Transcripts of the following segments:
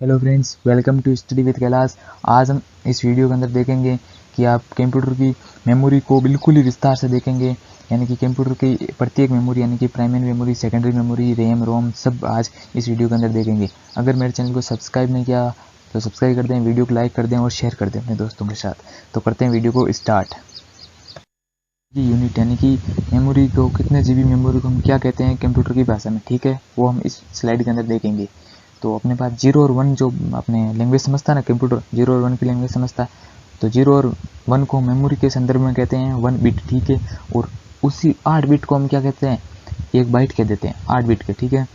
Hello friends, welcome to study with Kailash. आज हम इस वीडियो के अंदर देखेंगे कि आप कंप्यूटर की मेमोरी को बिल्कुल ही विस्तार से देखेंगे। यानी कि कंप्यूटर की प्रत्येक मेमोरी यानी कि primary memory, secondary memory, RAM, ROM सब आज इस वीडियो के अंदर देखेंगे। अगर मेरे चैनल को सब्सक्राइब नहीं किया तो सब्सक्राइब कर दें, वीडियो को लाइक कर दें और शेयर कर दें अपने दोस्तों के साथ। तो करते हैं वीडियो को स्टार्ट। यूनिट यानी कि मेमोरी को, कितने जीबी मेमोरी को हम क्या कहते हैं कंप्यूटर की भाषा में, ठीक है, वो हम इस स्लाइड के अंदर देखेंगे। तो अपने पास 0 और 1 जो अपने लैंग्वेज समझता है ना कंप्यूटर, 0 और 1 की लैंग्वेज समझता है। तो 0 और 1 को मेमोरी के संदर्भ में कहते हैं 1 बिट, ठीक है। और उसी 8 बिट को हम क्या कहते हैं, 1 बाइट कह देते हैं, 8 बिट के, ठीक है।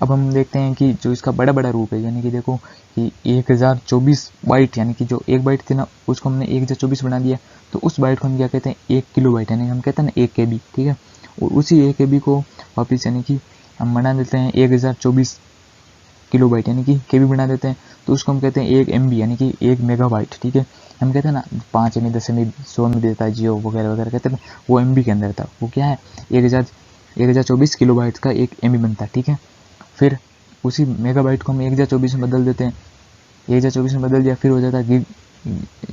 अब हम देखते हैं कि जो इसका बड़ा बड़ा रूप है, यानी कि देखो कि 1024 बाइट, यानी कि जो 1 बाइट थी ना उसको हमने 1024 बना दिया। तो उस बाइट को हम क्या कहते हैं, 1 किलो बाइट, यानी हम कहते हैं ना 1 KB, ठीक है। और उसी 1 KB को वापिस यानी कि हम बना देते हैं 1024 किलो बाइट, यानी कि KB बना देते हैं। तो उसको हम कहते हैं 1 MB, यानी कि 1 मेगाबाइट, ठीक है। हम कहते हैं ना 5 MB, 10 MB, 100 MB देता है जियो वगैरह वगैरह, कहते हैं वो MB के अंदर था। वो क्या है, 1024 किलो बाइट का 1 MB बनता है, ठीक है। फिर उसी मेगाबाइट को हम 1024 में बदल देते हैं, 1024 में बदल दिया, फिर हो जाता है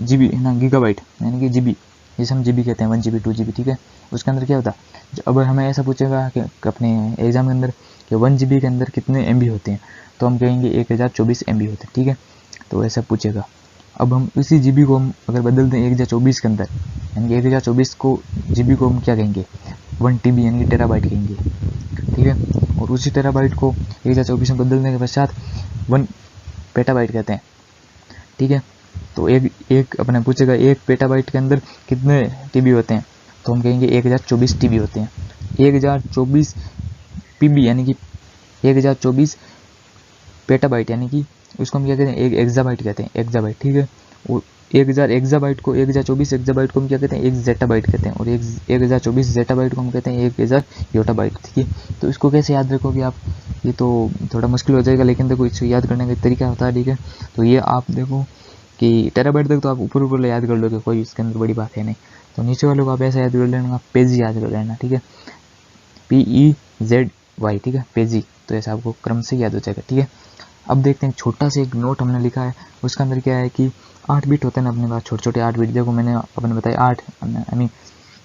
GB ना, गीगाबाइट, यानी कि GB, जिसे हम GB कहते हैं, 1 GB 2 GB, ठीक है। उसके अंदर क्या होता है, अब हमें ऐसा पूछेगा कि अपने एग्जाम के अंदर कि 1 GB के अंदर कितने MB होते हैं, तो हम कहेंगे 1024 MB होते हैं, ठीक है। तो ऐसा पूछेगा। अब हम इसी GB को हम अगर बदल दें 1024 के अंदर, यानी कि 1024 को GB को हम क्या कहेंगे, 1 TB, यानी कि टेराबाइट कहेंगे, ठीक है। और उसी टेराबाइट को 1024 में बदलने के पश्चात 1 पेटाबाइट कहते हैं, ठीक है। तो एक अपने पूछेगा 1 पेटाबाइट के अंदर कितने TB होते हैं, तो हम कहेंगे 1024 TB होते हैं। 1024 PB, यानी कि 1024 पेटाबाइट, यानी कि उसको हम क्या कहते हैं, एक एक्साबाइट कहते हैं, एक्साबाइट, ठीक है। और 1000 एक्साबाइट को, 1024 एक्साबाइट को हम क्या कहते हैं, 1 जेटाबाइट कहते हैं। और 1024 जेटाबाइट को हम कहते हैं 1000 योटाबाइट, ठीक है। तो इसको कैसे याद रखोगे आप, ये तो थोड़ा मुश्किल हो जाएगा, लेकिन देखो इसको याद करने का तरीका होता है, ठीक है। तो ये आप देखो कि टेराबाइट तक तो आप ऊपर ऊपर याद कर लोगे, कोई इसके अंदर बड़ी बात है नहीं। तो नीचे वालों को आप ऐसा याद कर लेना, पेज याद कर लेना, ठीक है, PEZY, ठीक है, पेजी। तो ऐसा आपको क्रम से याद हो जाएगा, ठीक है। अब देखते हैं, छोटा सा एक नोट हमने लिखा है, उसके अंदर क्या है कि 8 बिट होते हैं ना अपने पास, छोटे छोटे 8 बिट। देखो मैंने अपने बताया 8, आई मीन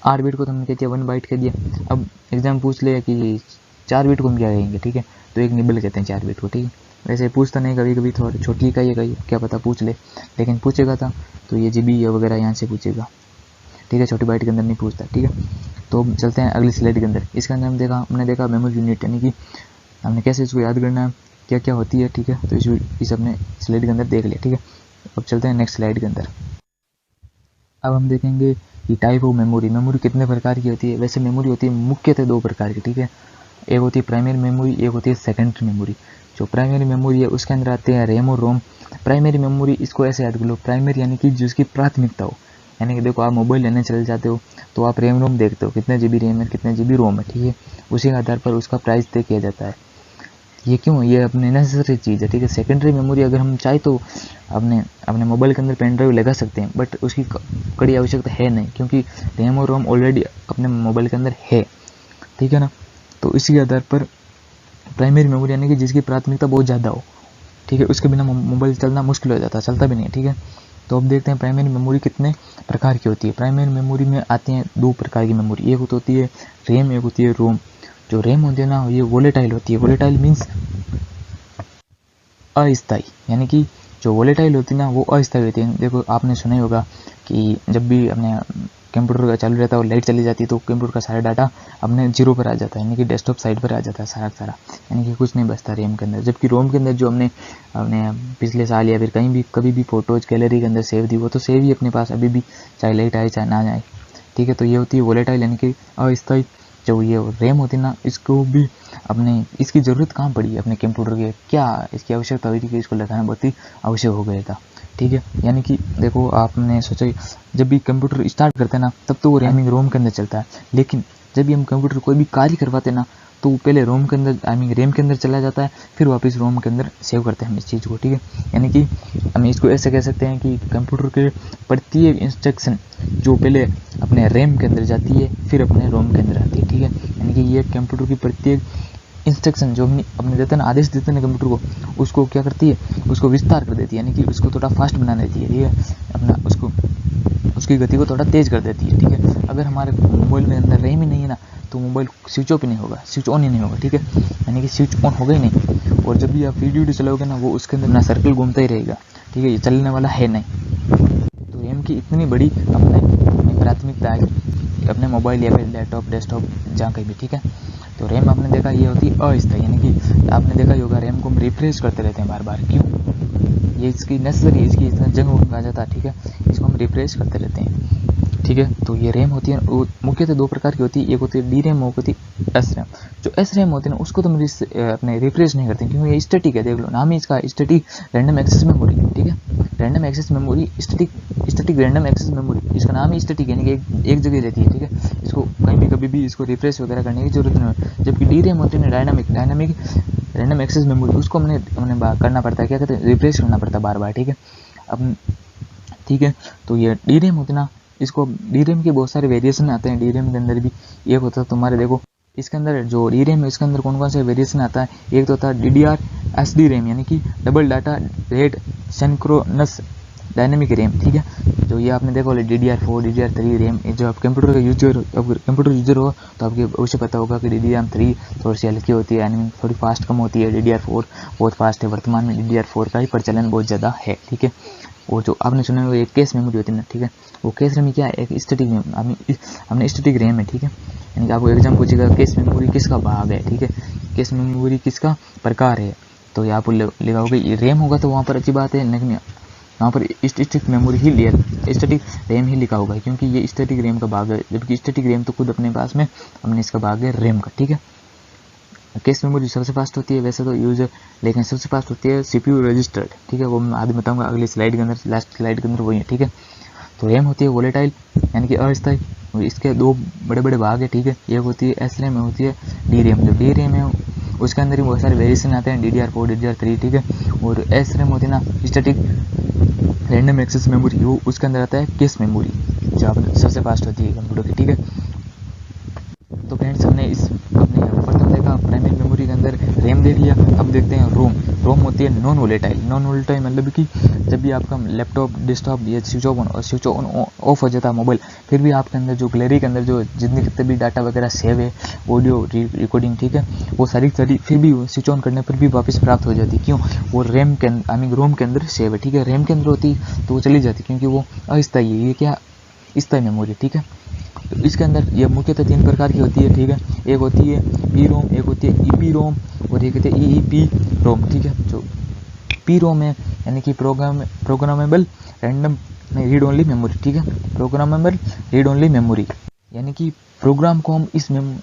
8 बिट को तो हमने क्या किया, 1 बाइट कह दिया। अब एग्जाम पूछ ले कि 4 बिट को हम क्या कहेंगे, ठीक है, तो एक निबल कहते हैं 4 बिट को, ठीक है। वैसे पूछता नहीं, कभी कभी थोड़ी छोटी इकाई है, क्या पता पूछ ले, लेकिन पूछेगा था तो ये GB वगैरह यहाँ से पूछेगा, ठीक है, छोटी बाइट के अंदर नहीं पूछता, ठीक है। तो चलते हैं अगली स्लाइड के अंदर। इसके अंदर हमने देखा मेमोरी यूनिट, यानी कि हमने कैसे इसको याद करना है, क्या क्या होती है, ठीक है। तो इस अपने स्लाइड के अंदर देख लिया, ठीक है। अब चलते हैं नेक्स्ट स्लाइड के अंदर। अब हम देखेंगे कि टाइप ऑफ मेमोरी, मेमोरी कितने प्रकार की होती है। वैसे मेमोरी होती है मुख्यतः 2 प्रकार की, ठीक है। एक होती है प्राइमरी मेमोरी, एक होती है सेकेंडरी मेमोरी। जो प्राइमरी मेमोरी है उसके अंदर आते हैं रैम और रोम। प्राइमरी मेमोरी, इसको ऐसे याद कर लो, प्राइमरी यानी कि जिसकी प्राथमिकता हो, यानी कि देखो आप मोबाइल लेने चले जाते हो तो आप रैम रोम देखते हो, कितने GB रैम है, कितने GB रोम है, ठीक है। उसी के आधार पर उसका प्राइस तय किया जाता है। ये क्यों, ये अपने नेसेसरी चीज़ है, ठीक है। सेकेंडरी मेमोरी अगर हम चाहे तो अपने अपने मोबाइल के अंदर पेन ड्राइव लगा सकते हैं, बट उसकी कड़ी आवश्यकता है नहीं, क्योंकि रैम और रोम ऑलरेडी अपने मोबाइल के अंदर है, ठीक है ना। तो इसी के आधार पर प्राइमरी मेमोरी यानी कि जिसकी प्राथमिकता बहुत ज़्यादा हो, ठीक है, उसके बिना मोबाइल चलना मुश्किल हो जाता है, चलता भी नहीं है, ठीक है। तो अब देखते हैं प्राइमरी मेमोरी कितने प्रकार की होती है। प्राइमरी मेमोरी में आते हैं 2 प्रकार की मेमोरी, एक होती है रैम, एक होती है रोम। जो रैम होती है ना, ये वोलेटाइल होती है। वोलेटाइल मीन्स अस्थायी, यानी कि जो वोलेटाइल होती है ना वो अस्थायी होती है। देखो आपने सुना ही होगा कि जब भी अपने कंप्यूटर का चालू रहता है और लाइट चली जाती है तो कंप्यूटर का सारा डाटा अपने 0 पर आ जाता है, यानी कि डेस्कटॉप साइड पर आ जाता है सारा सारा, यानी कि कुछ नहीं बचता रैम के अंदर। जबकि रोम के अंदर जो हमने अपने पिछले साल या फिर कहीं भी कभी भी फोटोज गैलरी के अंदर सेव थी, वो तो सेव ही अपने पास अभी भी, चाहे लाइट आए चाहे ना आए, ठीक है। तो ये होती है वोलेटाइल, यानी कि अस्थायी। जो ये रैम होती है ना, इसको भी अपने इसकी ज़रूरत कहाँ पड़ी अपने कंप्यूटर के, क्या इसकी आवश्यकता हुई थी कि इसको लगाना बहुत ही आवश्यक हो गया था, ठीक है। यानी कि देखो आपने सोचा, जब भी कंप्यूटर स्टार्ट करते हैं ना तब तो वो रैमिंग रोम के अंदर चलता है, लेकिन जब भी हम कंप्यूटर कोई भी कार्य करवाते हैं ना तो वो पहले रोम के अंदर, आई मीन रैम के अंदर चला जाता है, फिर वापस रोम के अंदर सेव करते हैं हम इस चीज़ को, ठीक है। यानी कि हम इसको ऐसे कह सकते हैं कि कंप्यूटर के प्रत्येक इंस्ट्रक्शन जो पहले अपने रैम के अंदर जाती है फिर अपने रोम के अंदर आती है, ठीक है। यानी कि ये कंप्यूटर की प्रत्येक इंस्ट्रक्शन जो अपने देते हैं ना, आदेश देते हैं ना कंप्यूटर को, उसको क्या करती है, उसको विस्तार कर देती है, यानी कि उसको थोड़ा फास्ट बना देती है, ठीक है, अपना उसको उसकी गति को थोड़ा तेज़ कर देती है, ठीक है। अगर हमारे मोबाइल में अंदर रैम ही नहीं है ना, तो मोबाइल स्विच ऑफ ही नहीं होगा, स्विच ऑन ही नहीं होगा, ठीक है, यानी कि स्विच ऑन होगा ही नहीं। और जब भी आप वीडियो चलाओगे ना, वो उसके अंदर ना सर्कल घूमता ही रहेगा, ठीक है, ये चलने वाला है नहीं। तो रैम की इतनी बड़ी अपने प्राथमिकता है अपने मोबाइल या फिर लैपटॉप, डेस्कटॉप, जहाँ कहीं भी, ठीक है। तो रैम आपने देखा ये होती है अस्थायी, यानी कि आपने देखा ही होगा रैम को हम रिफ्रेश करते रहते हैं बार बार, क्यों, ये इसकी नेसेसरी, इसकी इतना जंग आ जाता है, ठीक है, इसको हम रिफ्रेश करते रहते हैं, ठीक है। तो ये रैम होती है, वो मुख्यतः दो प्रकार की होती है, एक होती है डी रैम, एक होती है एस रैम। जो एस रैम होती है ना, उसको तो हम अपने रिफ्रेश नहीं करते, क्योंकि ये स्टैटिक है, देख लो नाम ही इसका स्टैटिक रैंडम एक्सेस मेमोरी, ठीक है, random access memory, static random access memory, इसका नाम ही स्टैटिक, यानी कि एक जगह रहती है, ठीक है, इसको कहीं भी कभी भी इसको रिफ्रेश वगैरह करने की जरूरत नहीं है। जबकि डी रैम होती है ना, डायनामिक रैंडम एक्सेस मेमोरी, उसको हमने करना पड़ता है, क्या कहते हैं, रिफ्रेश करना पड़ता है बार बार, ठीक है। अब ठीक है, तो ये डी रैम होती है ना, इसको डी रैम के बहुत सारे वेरिएशन आते हैं, डी रैम के अंदर भी एक होता है तुम्हारे, देखो इसके अंदर जो डी रैम है, इसके अंदर कौन कौन से वेरिएशन आता है, एक तो होता है DDR SD रैम, यानी कि double data rate synchronous dynamic RAM, ठीक है। जो ये आपने देखा DDR4, DDR3 रैम, जो आप कंप्यूटर का कंप्यूटर यूजर हो तो आपको अवश्य पता होगा कि DDR3 थोड़ी सी हल्की होती है, यानी थोड़ी फास्ट कम होती है, DDR4 बहुत फास्ट है। वर्तमान में DDR4 का ही प्रचलन बहुत ज़्यादा है, ठीक है। और जो आपने सुना है वो एक केस मेमोरी होती है ना, ठीक है, वो केस रैम क्या है, एक स्टैटिक हमने स्टैटिक रैम है, ठीक है, यानी कि आपको एग्जाम पूछेगा केस मेमोरी किसका भाग है, ठीक है, केस मेमोरी किसका प्रकार है, तो ये आप लगाओगे ये रैम होगा तो वहाँ पर अच्छी बात है, लेकिन वहाँ पर स्टैटिक मेमोरी ही लिया, स्टैटिक रैम ही लिखा होगा, क्योंकि ये स्टैटिक रैम का भाग है, जबकि स्टैटिक रैम तो खुद अपने पास में हमने इसका भाग है रैम का, ठीक है। केस मेमोरी सबसे फास्ट होती है वैसे तो यूजर, लेकिन सबसे फास्ट होती है CPU रजिस्टर्ड, ठीक है, वो मैं आगे बताऊंगा अगली स्लाइड के अंदर, लास्ट स्लाइड के अंदर वही है, ठीक है। तो रैम होती है वोलेटाइल, यानी कि अस्थायी, इसके दो बड़े बड़े भाग है, ठीक है, एक होती है एस रैम, होती है डी रैम। जो डी रैम है उसके अंदर ही बहुत सारे वेरिएशन आते हैं, DDR4, DDR3, ठीक है। और एस रैम होती है ना, स्टैटिक रैंडम एक्सेस मेमोरी, वो उसके अंदर आता है केस मेमोरी, जो सबसे फास्ट होती है कंप्यूटर की, ठीक है। तो फ्रेंड्स हमने अपने प्रथम देखा प्राइमरी मेमोरी के अंदर रैम देख लिया, अब देखते हैं रोम। रोम होती है नॉन वोलेटाइल, मतलब कि जब भी आपका लैपटॉप, डेस्कटॉप ये स्विच ऑन ऑफ हो जाता है मोबाइल, फिर भी आपके अंदर जो गैलरी के अंदर जो जितने कितने भी डाटा वगैरह सेव है, ऑडियो रिकॉर्डिंग, ठीक है, वो सारी फिर भी स्विच ऑन करने पर भी वापस प्राप्त हो जाती है, क्यों, वो रैम के अंदर रोम के अंदर सेव है, ठीक है। रैम के अंदर होती तो वो चली जाती, क्योंकि वो अस्थायी है, ये क्या स्थायी मेमोरी, ठीक है। तो इसके अंदर ये मुख्यतः 3 प्रकार की होती है, ठीक है, एक होती है पी रोम, एक होती है ईपी रोम, और एक होती है ईईपी रोम, ठीक है। जो पी रोम है यानी कि programmable random read only memory, ठीक है, प्रोग्रामेबल रीड ओनली मेमोरी, यानी कि प्रोग्राम को हम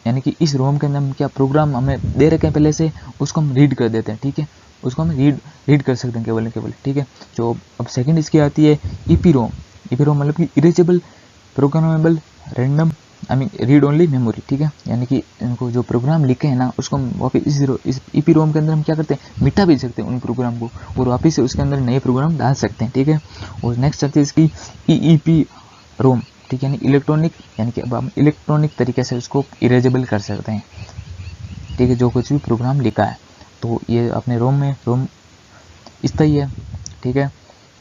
यानी कि इस रोम के अंदर हम क्या प्रोग्राम हमें दे रखे हैं पहले से, उसको हम रीड कर देते हैं, ठीक है, उसको हम रीड कर सकते हैं केवल, ठीक है। जो अब सेकंड इसकी आती है ईपी रोम मतलब कि erasable programmable random read only memory, ठीक है, यानी कि इनको जो प्रोग्राम लिखे हैं ना, उसको हम वापस इस ईपी रोम के अंदर हम क्या करते हैं, मिटा भी सकते हैं उन प्रोग्राम को, और वापस से उसके अंदर नए प्रोग्राम डाल सकते हैं, ठीक है। और नेक्स्ट आती है इसकी ईईपी रोम, ठीक है, यानी इलेक्ट्रॉनिक, यानी कि अब हम इलेक्ट्रॉनिक तरीके से उसको इरेजेबल कर सकते हैं, ठीक है, जो कुछ भी प्रोग्राम लिखा है। तो ये अपने रोम में रोम स्थायी है, ठीक है।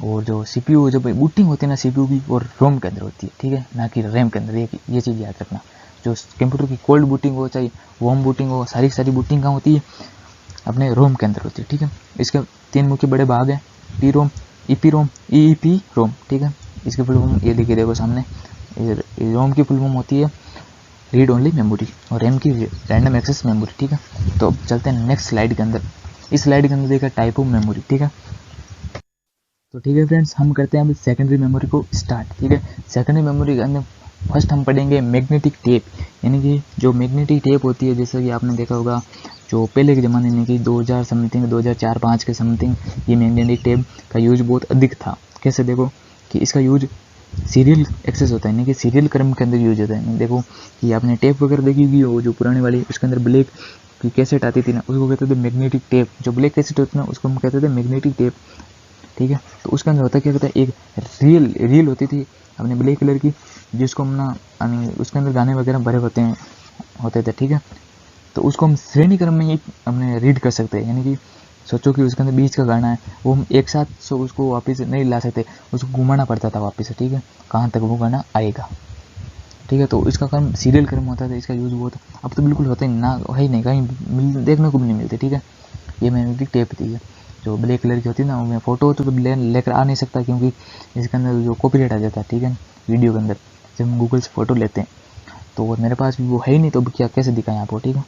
और जो CPU जब बूटिंग होती है ना, CPU की और रोम के अंदर होती है, ठीक है, ना कि रैम के अंदर, ये चीज़ याद रखना। जो कंप्यूटर की कोल्ड बूटिंग हो चाहे वार्म बूटिंग हो, सारी बूटिंग कहाँ होती है, अपने रोम के अंदर होती है, ठीक है। इसके 3 मुख्य बड़े भाग हैं, पी रोम, ईपी रोम, ईईपी रोम, ठीक है। इसके फुल फॉर्म ये देखिए, देखो सामने, रोम की फुल फॉर्म होती है रीड ओनली मेमोरी, और रैम की रैंडम एक्सेस मेमोरी, ठीक है। तो अब चलते हैं नेक्स्ट स्लाइड के अंदर। इस स्लाइड के अंदर देखा टाइप ऑफ मेमोरी, ठीक है। तो ठीक है फ्रेंड्स, हम करते हैं अभी सेकेंडरी मेमोरी को स्टार्ट, ठीक है। सेकेंडरी मेमोरी के अंदर फर्स्ट हम पढ़ेंगे मैग्नेटिक टेप, यानी कि जो मैग्नेटिक टेप होती है, जैसा कि आपने देखा होगा जो पहले के ज़माने में कि 2000 समथिंग 2004-5 के समथिंग ये मैग्नेटिक टेप का यूज बहुत अधिक था। कैसे, देखो कि इसका यूज सीरियल एक्सेस होता है, यानी कि सीरियल क्रम के अंदर यूज होता है। देखो कि आपने टेप वगैरह देखी होगी, वो जो पुराने वाली उसके अंदर ब्लैक की कैसेट आती थी ना, उसको कहते थे मैग्नेटिक टेप। जो ब्लैक कैसेट होती है ना, उसको हम कहते थे मैग्नेटिक टेप, ठीक है। तो उसके अंदर होता क्या कहता है, एक रील होती थी अपने ब्लैक कलर की, जिसको हम ना उसके अंदर गाने वगैरह भरे होते थे, ठीक है। तो उसको हम श्रेणी क्रम में ही अपने रीड कर सकते हैं। यानी कि सोचो कि उसके अंदर बीच का गाना है, वो हम एक साथ उसको वापस नहीं ला सकते, उसको घुमाना पड़ता था वापस से, ठीक है, कहाँ तक वो गाना आएगा, ठीक है। तो इसका काम सीरियल क्रम होता था, इसका यूज़ बहुत, अब तो बिल्कुल होता ही ना, है ही नहीं, कहीं देखने को भी नहीं मिलते, ठीक है। ये मैग्नेटिक टेप थी जो ब्लैक कलर की होती है ना, मैं फ़ोटो तो लेकर आ नहीं सकता क्योंकि इसके अंदर जो कॉपीराइट आ जाता है, ठीक है, वीडियो के अंदर जब हम गूगल से फ़ोटो लेते हैं तो मेरे पास भी वो है ही नहीं, तो क्या कैसे दिखाएं आपको, ठीक है।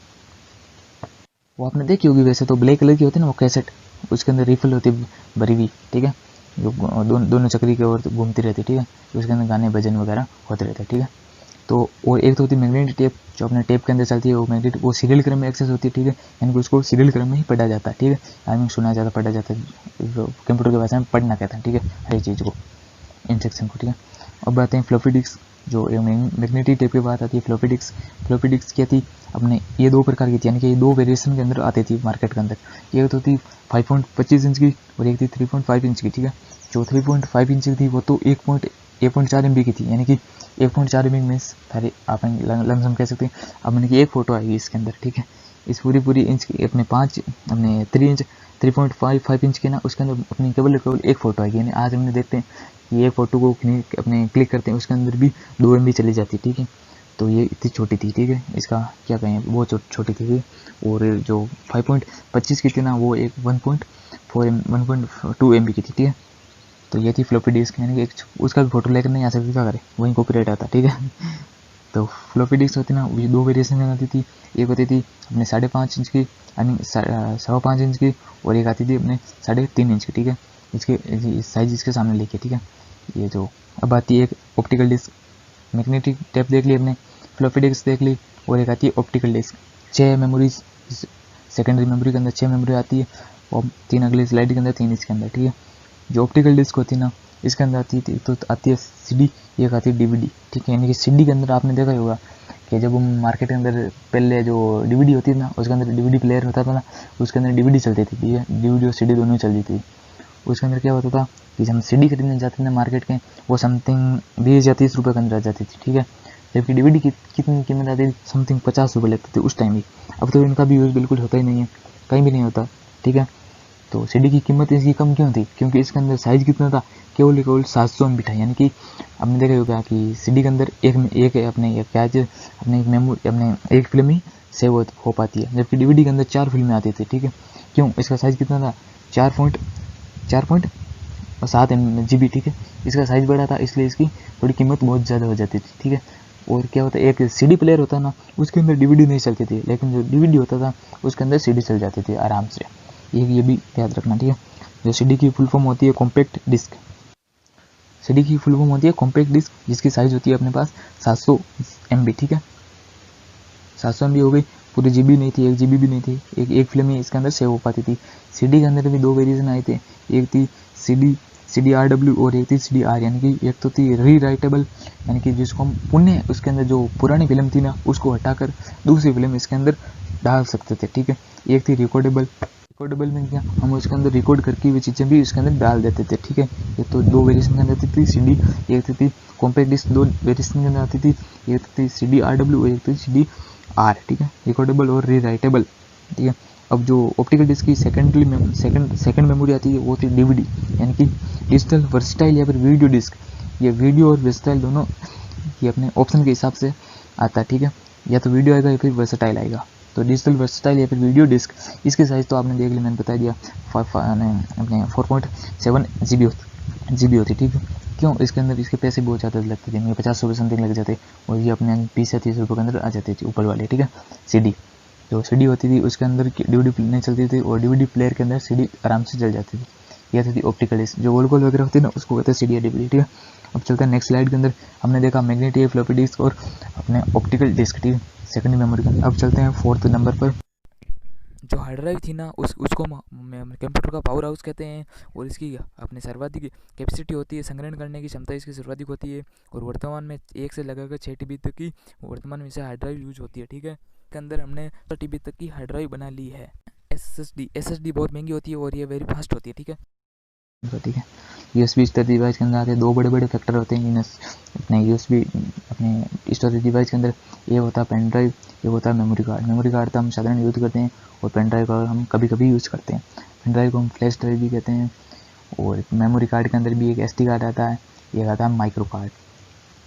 वो आपने देखी होगी वैसे तो, ब्लैक कलर की होती है ना वो कैसेट, उसके अंदर रिफिल होती है भरी हुई, ठीक है, जो दोनों चक्री के ओर घूमती रहती है, ठीक है, उसके अंदर गाने भजन वगैरह होते रहते हैं, ठीक है। तो और एक तो होती है मैग्नेटिक टेप, जो अपने टेप के अंदर चलती है, वो मैग्नेटिक, वो सीरियल क्रम में एक्सेस होती है, ठीक है, यानी कि उसको सीरियल क्रम में ही पढ़ा जाता है, ठीक है, आई मीन सुना जाता, पढ़ा जाता है, कंप्यूटर की भाषा में पढ़ना कहते हैं, ठीक है, हर चीज़ को, इंस्ट्रक्शन को, ठीक है। अब आते हैं फ्लॉपी डिस्क, जो मैग्नेटिक टेप की बात आती है, फ्लॉपी डिस्क, फ्लॉपी डिस्क क्या थी अपने, ये दो प्रकार की थी, यानी कि ये दो वेरिएशन के अंदर आती थी मार्केट के अंदर। एक तो थी 5.25 इंच की और एक थी 3.5 इंच की, ठीक है। जो 3.5 इंच की थी वो तो 1.4 MB की थी, यानी कि 1.4 MB में सारे आप लमसम कह सकते हैं, अब मैंने कि एक फ़ोटो आएगी इसके अंदर, ठीक है। इस पूरी इंच की अपने 3.5 इंच के ना, उसके अंदर अपनी केवल एक फ़ोटो आएगी, यानी आज हमने देखते हैं कि एक फ़ोटो को अपने क्लिक करते हैं, उसके अंदर भी 2 MB चली जाती है, ठीक है। तो ये इतनी छोटी थी, ठीक है, इसका क्या कहें, बहुत छोटी थी। और जो 5.25 की थी ना, वो एक 1.2 MB की थी, ठीक है। तो ये थी फ्लॉपी डिस्क, यानी कि एक उसका भी फोटो लेकर नहीं आ सकती, क्या करें, वहीं कॉपीराइट आता, ठीक है। तो फ्लॉपी डिस्क होती ना, ये दो वेरिएशन में आती थी, एक होती थी अपने 5.5 इंच की, आई मीन 5.25 इंच की, और एक आती थी अपने 3.5 इंच की, ठीक है। इसके साइज इसके सामने लेके, ठीक है। ये जो अब आती है एक ऑप्टिकल डिस्क, मैग्नेटिक टेप देख ली अपने, फ्लॉपी डिस्क देख ली, और एक आती है optical disk. 6 memories, secondary memory के अंदर 6 मेमोरी आती है, और 3 अगले स्लाइड के अंदर, 3 इसके अंदर, ठीक है। जो ऑप्टिकल डिस्क होती है ना, इसके अंदर आती है तो आती है CD, एक आती है DVD, ठीक है। यानी कि CD के अंदर आपने देखा ही होगा कि जब हम मार्केट के अंदर पहले जो DVD होती थी ना, उसके अंदर DVD प्लेयर होता था ना, उसके अंदर DVD चलती थी, ठीक है, DVD और CD दोनों ही चलती थी। उसके अंदर क्या होता था कि जब हम CD खरीदने जाते थे मार्केट के, वो समथिंग 20 या 30 रुपये के अंदर आ जाती थी, ठीक है। जबकि DVD की कितनी कीमत आती थी, समथिंग 50 रुपये लगती थी उस टाइम ही। अब तो इनका भी यूज़ बिल्कुल होता ही नहीं है, कहीं भी नहीं होता, ठीक है। तो CD की कीमत इसकी कम क्यों थी, क्योंकि इसके अंदर साइज़ कितना था, केवल 700 MB था। यानी कि आपने देखा होगा कि CD के अंदर एक अपने क्या अपने एक मेमोरी, अपने एक फिल्म ही सेव हो पाती है, जबकि DVD के अंदर 4 फिल्में आती थी, ठीक है। क्यों, इसका साइज़ कितना था, 4.7 GB, ठीक है। इसका साइज़ बड़ा था, इसलिए इसकी थोड़ी कीमत बहुत ज़्यादा हो जाती थी, ठीक है। और क्या होता है, एक CD प्लेयर होता ना, उसके अंदर DVD नहीं चलती थी, लेकिन जो DVD होता था उसके अंदर CD चल जाती थी आराम से। ये भी याद रखना, ठीक है। जो CD की फुल फॉर्म होती है कॉम्पैक्ट डिस्क, CD की फुल फॉर्म होती है कॉम्पैक्ट डिस्क, जिसकी साइज़ होती है अपने पास 700 MB, ठीक है। 700 MB हो गई, पूरी GB नहीं थी, 1 GB भी नहीं थी, एक फिल्म ही इसके अंदर सेव हो पाती थी। CD के अंदर भी दो वेरिएशन आए थे, एक थी CDRW और एक थी CDR, यानी कि एक तो थी री राइटेबल, यानी कि जिसको हम पुण्य उसके अंदर जो पुरानी फिल्म थी ना, उसको हटाकर दूसरी फिल्म इसके अंदर डाल सकते थे, ठीक है। एक थी रिकॉर्डेबल, रिकॉर्डेबल में क्या, हम उसके अंदर रिकॉर्ड करके हुई चीज़ें भी इसके अंदर डाल देते थे, ठीक है। ये तो दो वेरिएशन के अंदर थी CD, एक थी कॉम्पैक्ट डिस्क, दो वेरिएशन के अंदर आती थी, एक थी CDRW और एक थी CDR, ठीक है, रिकॉर्डेबल और री राइटेबल, ठीक है। अब जो ऑप्टिकल डिस्क की सेकंड मेमोरी आती है वो थी DVD, यानी कि डिजिटल वर्सटाइल या फिर वीडियो डिस्क। ये वीडियो और वर्सटाइल दोनों ये अपने ऑप्शन के हिसाब से आता है, ठीक है, या तो वीडियो आएगा या फिर वर्सटाइल आएगा। तो डिजिटल वर्सटाइल या फिर वीडियो डिस्क, इसकी साइज़ तो आपने देख ली, मैंने बता दिया, अपने 4.7 GB होती, ठीक है। क्यों, इसके अंदर इसके पैसे बहुत ज़्यादा लगते थे, मुझे 50 रुपये समथिंग लग जाते, और ये अपने 20 या 30 रुपये के अंदर आ जाते थे ऊपर वाले, ठीक है। CD जो CD होती थी उसके अंदर DVD नहीं चलती थी, और DVD प्लेयर के अंदर CD आराम से चल जाती थी। यह थी ऑप्टिकल डिस्क, जो गोल गोल वगैरह होती है ना, उसको कहते हैं CD या DVD, ठीक है। अब चलते हैं नेक्स्ट स्लाइड के अंदर, हमने देखा मैग्नेटिक फ्लॉपी डिस्क और अपने ऑप्टिकल डिस्क, ठीक है, सेकेंडरी मेमोरी का। अब चलते हैं 4th नंबर पर, जो हार्ड ड्राइव थी ना, उसको कंप्यूटर का पावर हाउस कहते हैं, और इसकी अपनी सर्वाधिक कैपेसिटी होती है, संग्रहण करने की क्षमता इसकी सर्वाधिक होती है, और वर्तमान में 1 से लगाकर 6 TB तक की वर्तमान में से हार्ड ड्राइव यूज होती है, ठीक है। के अंदर हमने 10 TB तक की हार्ड ड्राइव बना ली है। SSD बहुत महंगी होती है और ये वेरी फास्ट होती है, ठीक है, ठीक है। यूएसबी स्टोरेज डिवाइस के अंदर आते हैं। दो बड़े बड़े फैक्टर होते हैं अपने यूएसबी अपने स्टोरेज डिवाइस के अंदर। ये होता है पेन ड्राइव, ये होता है मेमोरी कार्ड। मेमोरी कार्ड तो हम साधारण यूज़ करते हैं और पेन ड्राइव का हम कभी कभी यूज़ करते हैं। पेन ड्राइव को हम फ्लैश ड्राइव भी कहते हैं। और मेमोरी कार्ड के अंदर भी एक SD कार्ड आता है, एक आता है माइक्रो कार्ड।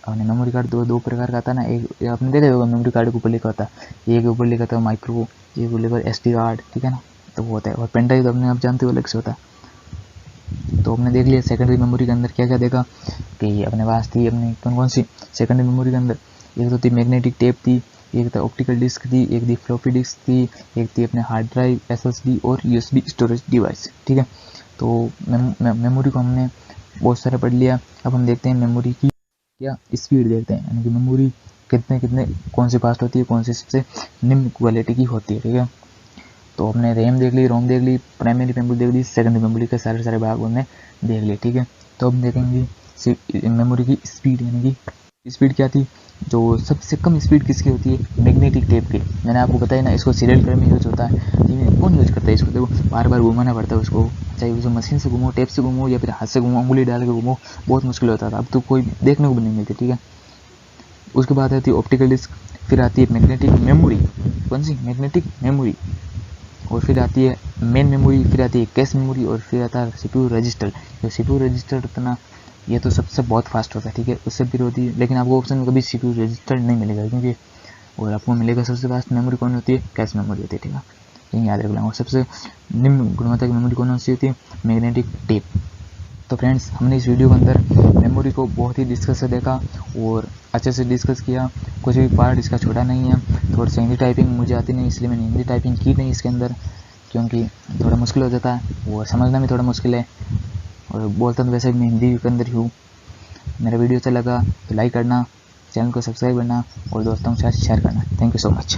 अपने मेमोरी कार्ड दो प्रकार का आता है ना। एक आपने देखा होगा मेमोरी कार्ड के ऊपर लिखा होता है, एक ऊपर लिखा था माइक्रो, एक ऊपर लिखा SD कार्ड, ठीक है ना। तो वो होता है। और पेन ड्राइव तो अपने आप जानते हो अलग से होता है। तो हमने देख लिया सेकेंडरी मेमोरी के अंदर क्या क्या देखा कि अपने पास थी अपनी कौन कौन सी सेकेंडरी मेमोरी के अंदर। एक तो थी मैग्नेटिक टेप थी, एक था ऑप्टिकल डिस्क थी, एक थी फ्लॉपी डिस्क थी, एक थी अपने हार्ड ड्राइव, SSD और USB स्टोरेज डिवाइस, ठीक है। तो मेमोरी को हमने बहुत सारा पढ़ लिया। अब हम देखते हैं मेमोरी की क्या स्पीड देखते हैं, यानी कि मेमोरी कितने कौन सी फास्ट होती है, कौन सी सबसे निम्न क्वालिटी की होती है, ठीक है। तो हमने रैम देख ली, रोम देख ली, प्राइमरी मेमोरी देख ली, सेकेंडरी मेमोरी के सारे भाग हमने देख लिए, ठीक है। तो हम देखेंगे मेमोरी की स्पीड, यानी कि स्पीड क्या थी। जो सबसे कम स्पीड किसकी होती है, मैग्नेटिक टेप की। मैंने आपको बताया ना, इसको सीरियल क्रम में यूज होता है। कौन यूज करता है इसको, देखो बार बार घुमाना पड़ता है उसको, चाहे उसे मशीन से घुमो, टेप से घुमो या फिर हाथ से घुमो, उंगली डाल के घुमो, बहुत मुश्किल होता था। अब तो कोई देखने को भी नहीं मिलती, ठीक है। उसके बाद आती है ऑप्टिकल डिस्क, फिर आती है मैग्नेटिक मेमोरी, कौन सी मैग्नेटिक मेमोरी, और फिर आती है मेन मेमोरी, फिर आती है कैश मेमोरी, और फिर आता है CPU रजिस्टर। जो CPU रजिस्टर इतना ये तो सबसे बहुत फास्ट होता है, ठीक है। उससे फिर होती है, लेकिन आपको ऑप्शन में कभी CPU रजिस्टर नहीं मिलेगा, क्योंकि और आपको मिलेगा सबसे फास्ट मेमोरी कौन होती है, कैश मेमोरी होती है, ठीक है। ये याद रख लेंगे। और सबसे निम्न गुणवत्ता की मेमोरी कौन सी होती है, मैग्नेटिक टेप। तो फ्रेंड्स, हमने इस वीडियो के अंदर मेमोरी को बहुत ही डिस्कस से देखा और अच्छे से डिस्कस किया। कुछ भी पार्ट इसका छोटा नहीं है। थोड़ी सी हिंदी टाइपिंग मुझे आती नहीं, इसलिए मैंने हिंदी टाइपिंग की नहीं इसके अंदर, क्योंकि थोड़ा मुश्किल हो जाता है और समझना भी थोड़ा मुश्किल है। और बोलता तो वैसे भी मैं हिंदी के अंदर ही हूँ। मेरा वीडियो अच्छा लगा तो लाइक करना, चैनल को सब्सक्राइब करना और दोस्तों के साथ शेयर करना। Thank you so much.